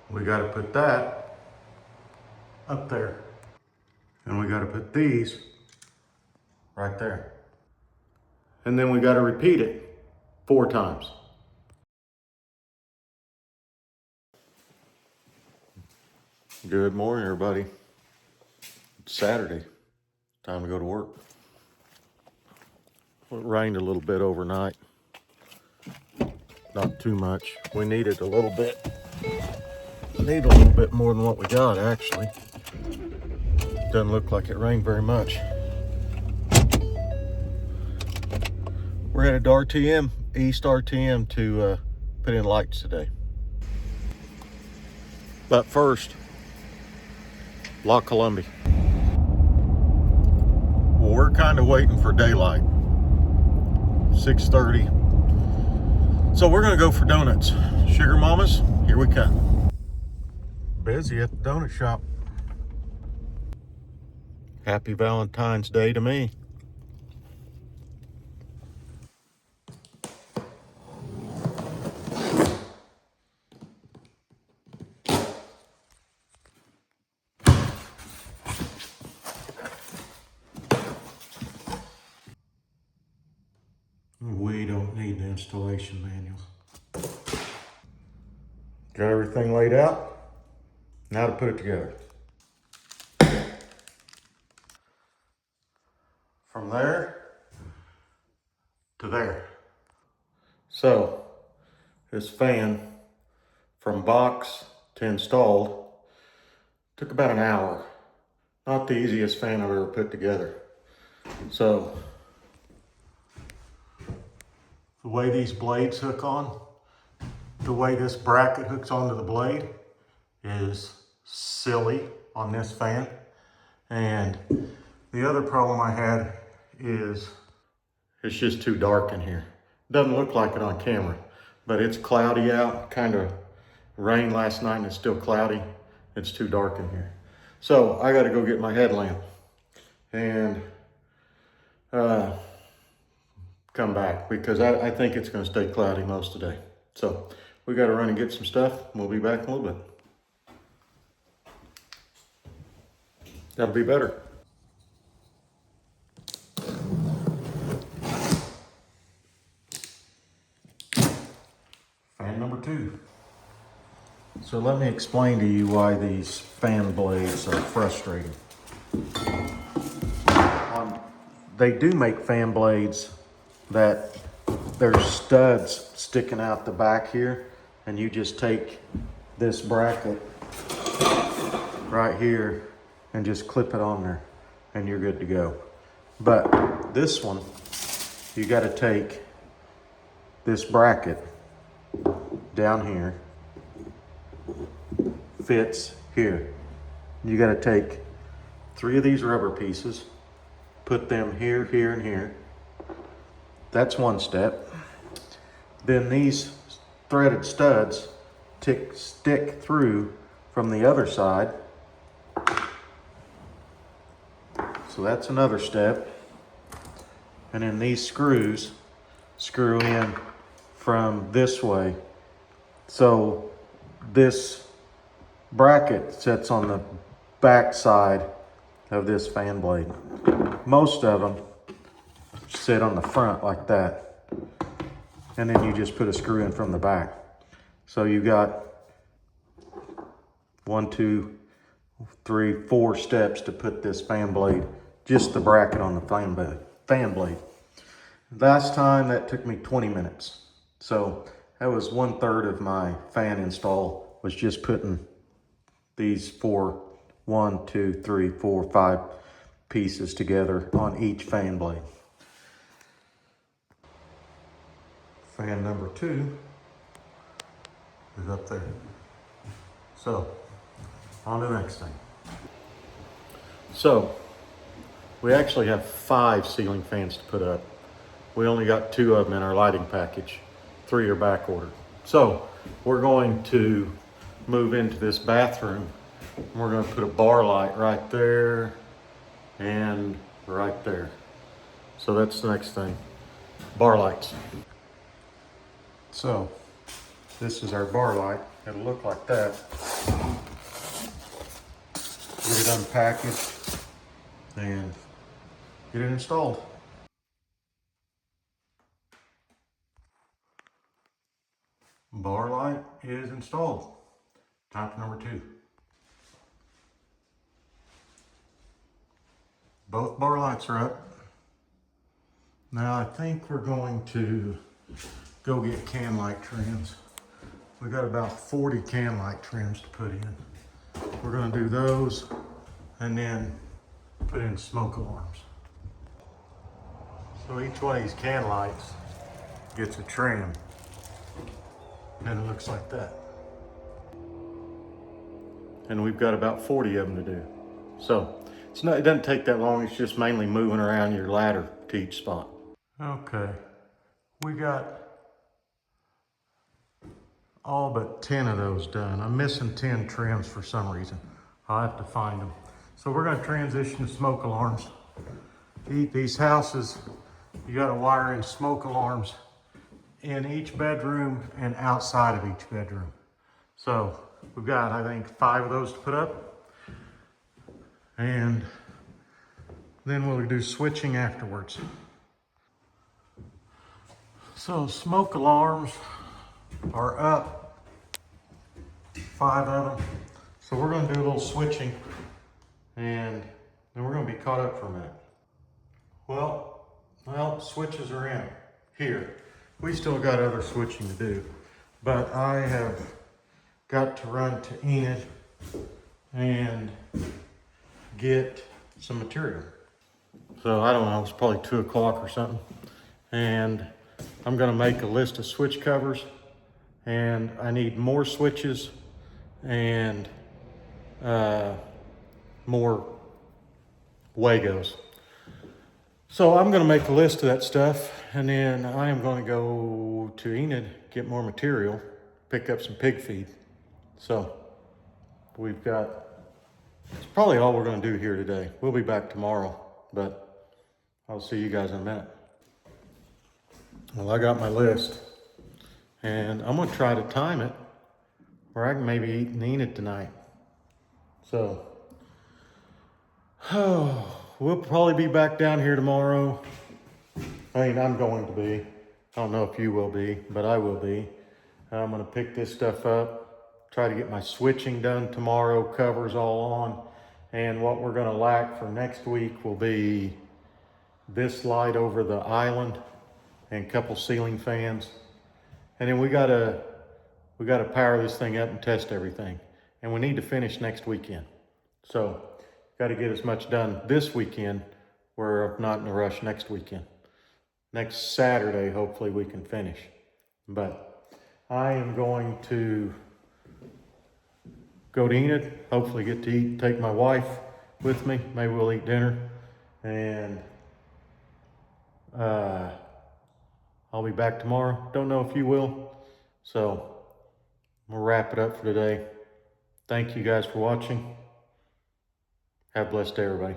We got to put that up there. And we got to put these right there. And then we got to repeat it 4 times. Good morning, everybody. It's Saturday. Time to go to work. It rained a little bit overnight. Not too much. We needed a little bit. Need a little bit more than what we got, actually. Doesn't look like it rained very much. We're headed to RTM, East RTM, to put in lights today. But first, La Columbia. Well, we're kind of waiting for daylight. 6:30. So we're gonna go for donuts. Sugar Mamas, here we come. Busy at the donut shop. Happy Valentine's Day to me. We don't need the installation manual. Got everything laid out. Now to put it together. From there to there. So, this fan from box to installed took about an hour. Not the easiest fan I've ever put together. So, the way these blades hook on, the way this bracket hooks onto the blade is silly on this fan. And the other problem I had is it's just too dark in here. Doesn't look like it on camera, but it's cloudy out. Kind of rained last night and it's still cloudy. It's too dark in here. So I got to go get my headlamp and come back because I think it's going to stay cloudy most of the day. So we got to run and get some stuff. We'll be back in a little bit. That'll be better. Fan number 2. So let me explain to you why these fan blades are frustrating. They do make fan blades that there's studs sticking out the back here, and you just take this bracket right here and just clip it on there and you're good to go. But this one, you got to take this bracket down here, fits here. You got to take 3 of these rubber pieces, put them here, here, and here. That's one step. Then these threaded studs stick through from the other side. So that's another step. And then these screws screw in from this way. So this bracket sits on the back side of this fan blade. Most of them sit on the front like that. And then you just put a screw in from the back. So you got 1, 2, 3, 4 steps to put this fan blade, just the bracket on the fan blade. Last time that took me 20 minutes. So that was 1/3 of my fan install, was just putting these 1, 2, 3, 4, 5 pieces together on each fan blade. Fan number 2 is up there. So, on to the next thing. So, we actually have 5 ceiling fans to put up. We only got 2 of them in our lighting package. 3 are back ordered. So, we're going to move into this bathroom. We're going to put a bar light right there and right there. So that's the next thing. Bar lights. So, this is our bar light. It'll look like that. get it unpackaged, and get it installed. Bar light is installed. Time for number 2. Both bar lights are up. Now I think we're going to go get can light trims. We got about 40 can light trims to put in. We're gonna do those and then put in smoke alarms. So each one of these can lights gets a trim, and it looks like that. And we've got about 40 of them to do. So it doesn't take that long. It's just mainly moving around your ladder to each spot. Okay, we got all but 10 of those done. I'm missing 10 trims for some reason. I'll have to find them. So we're gonna transition to smoke alarms. These houses, you gotta wire in smoke alarms in each bedroom and outside of each bedroom. So we've got, I think, 5 of those to put up. And then we'll do switching afterwards. So smoke alarms are up, 5 of them. So we're gonna do a little switching, and then we're gonna be caught up for a minute. Well, switches are in here. We still got other switching to do, but I have got to run to Enid and get some material. So I don't know, it's probably 2 o'clock or something. And I'm gonna make a list of switch covers, and I need more switches and more Wagos. So I'm gonna make a list of that stuff, and then I am gonna go to Enid, get more material, pick up some pig feed. So we've got, it's probably all we're gonna do here today. We'll be back tomorrow, but I'll see you guys in a minute. Well, I got my list, and I'm gonna try to time it where I can maybe eat in Enid tonight. So, we'll probably be back down here tomorrow. I mean, I'm going to be. I don't know if you will be, but I will be. I'm gonna pick this stuff up, try to get my switching done tomorrow, covers all on. And what we're gonna lack for next week will be this light over the island and a couple ceiling fans. And then we gotta power this thing up and test everything. And we need to finish next weekend. So, gotta get as much done this weekend, we're not in a rush next weekend. Next Saturday, hopefully we can finish. But I am going to go to Enid, hopefully get to eat, take my wife with me. Maybe we'll eat dinner. And I'll be back tomorrow. Don't know if you will. So we'll wrap it up for today. Thank you guys for watching. Have a blessed day, everybody.